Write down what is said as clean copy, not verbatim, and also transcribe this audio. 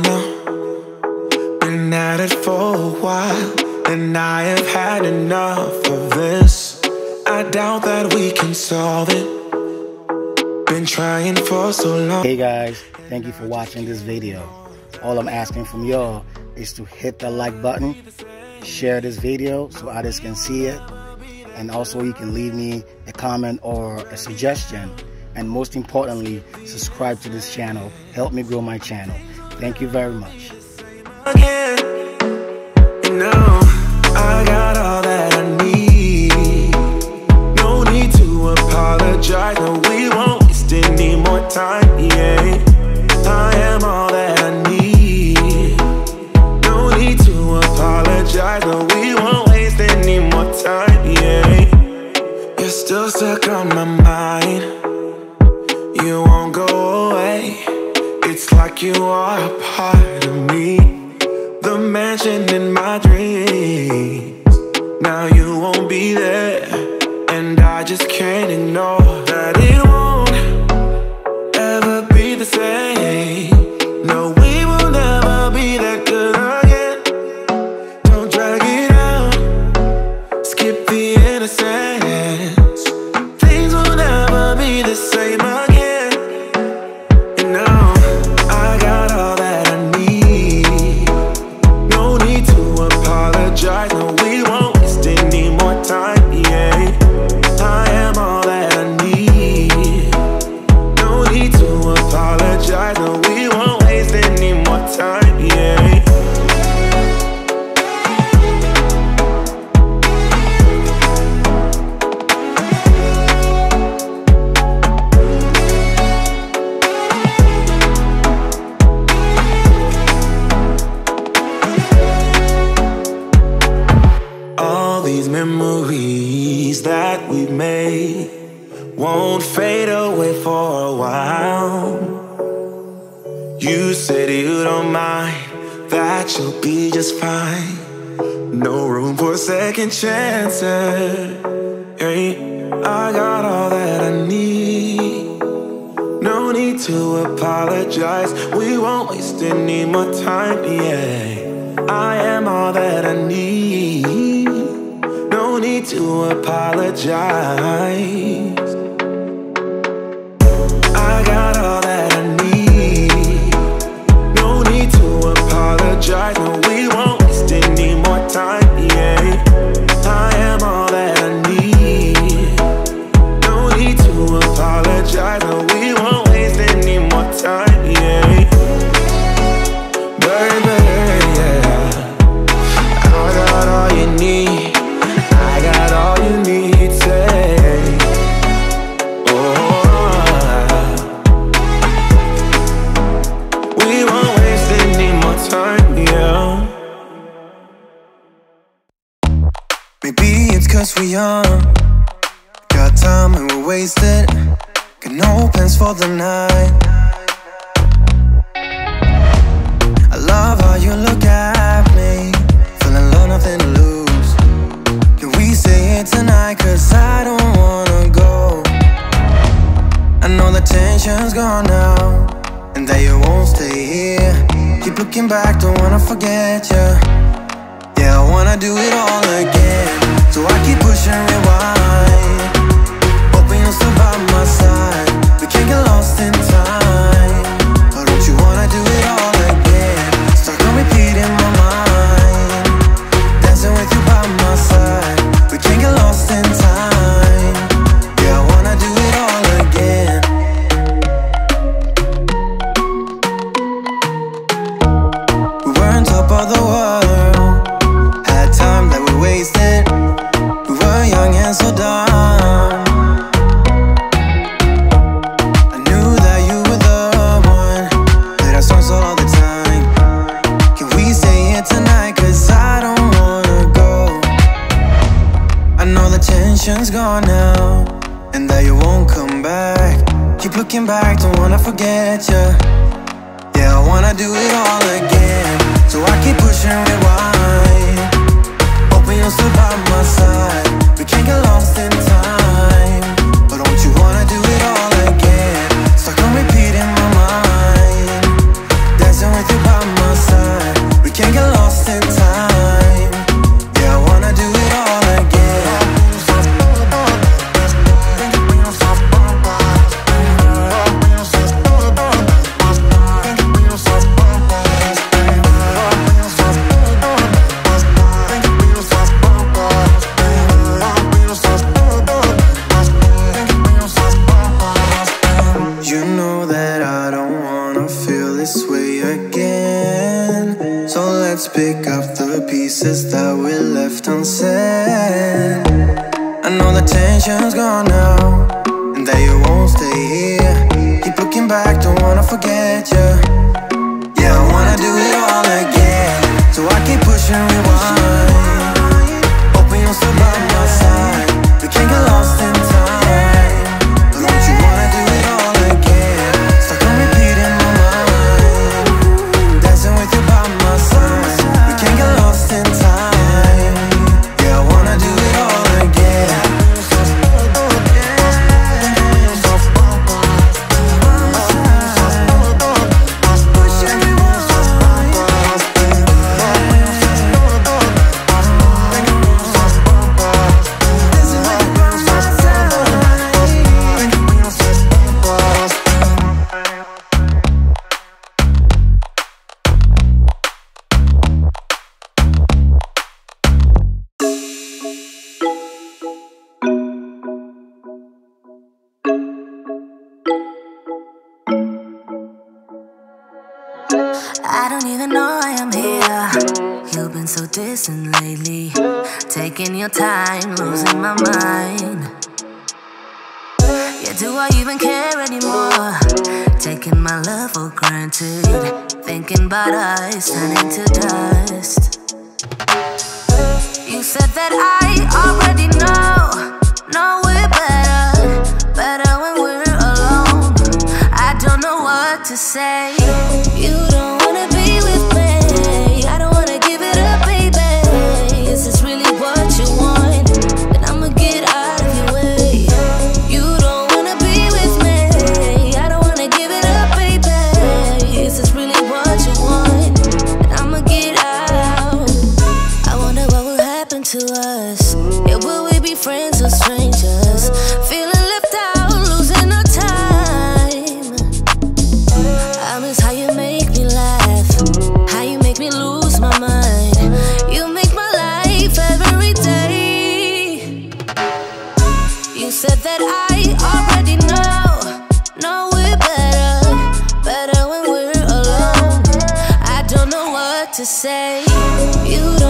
no. Been at it for a while, and I have had enough of this. I doubt that we can solve it. Been trying for so long. Hey guys, thank you for watching this video. All I'm asking from y'all is to hit the like button, share this video so others can see it, and also you can leave me a comment or a suggestion, and most importantly, subscribe to this channel. Help me grow my channel. Thank you very much. Again, you know, I got all that I need. No need to apologize. No, we won't waste any more time. Yeah, I am all that I need. No need to apologize. No, we won't waste any more time. Yeah, you're still stuck on my mind. You won't go away. It's like you are a part of me, the mansion in my dreams. Now you won't be there, and I just can't ignore that it won't ever be the same. No, we will never be that good again. Don't drag it out, skip the innocence. Things will never be the same again. No, we won't waste any more time, yeah. I am all that I need. No need to apologize. No, we won't waste any more time, yeah. These memories that we made won't fade away for a while. You said you don't mind, that you'll be just fine. No room for second chances. Hey, I got all that I need. No need to apologize. We won't waste any more time, yeah. I am all that I need. No need to apologize. I got all that I need. No need to apologize. No, we won't waste any more time, yeah. I am all that I need. No need to apologize. No, we won't waste any more time, yeah. Baby, yeah, I got all you need. All you need, say, oh, we won't waste any more time, yeah. Maybe it's 'cause we're young, got time and we're wasted, got no plans for the night. I love how you look at me, feeling low, nothing to lose. We say it tonight, 'cause I don't wanna go. I know the tension's gone now, and that you won't stay here. Keep looking back, don't wanna forget you. Yeah, I wanna do it all again. So I keep pushing rewind, hoping you'll still by my side. We can't get lost in time. But don't you wanna do it all again? Stuck on repeat in my mind, dancing with you by my side. We can't get lost in time. Yeah, I wanna do it all again. We were on top of the world, had time that we wasted. We were young and so dumb. I knew that you were the one, played our songs all the time. Can we say it tonight, 'cause I don't wanna go. I know the tension's gone now, and that you won't come back. Keep looking back, don't wanna forget you. Yeah, I wanna do it all again. So I keep pushing rewind, hoping you'll still by my side. We can't get lost in time. But don't you wanna do it all again? Stuck on repeat in my mind, dancing with you by my again. So let's pick up the pieces that we left unsaid. I know the tension's gone now, and that you won't stay here. Keep looking back, don't wanna forget you. Yeah, I wanna do it all again. So I keep pushing rewind, hoping you'll still by my side. We can't get lost in time, but don't you wanna do it all again? Stuck on repeat in my mind, dancing with you by my side. We can't get lost in time. Yeah, I wanna do it all again. I don't even know why I'm here. You've been so distant lately, taking your time, losing my mind. Yeah, do I even care anymore? Taking my love for granted, thinking about us turning to dust. You said that I already know we're better when we're alone. I don't know what to say. You don't wanna be with me, I don't wanna give it up, baby. Is this really what you want? Then I'ma get out of your way. You don't wanna be with me, I don't wanna give it up, baby. Is this really what you want? Then I'ma get out. I wonder what will happen to us. Yeah, will we be friends or strangers? Feeling left out, losing our time. I miss how you make me laugh, how you make me lose my mind. You make my life every day. You said that I already know we're better when we're alone. I don't know what to say. You don't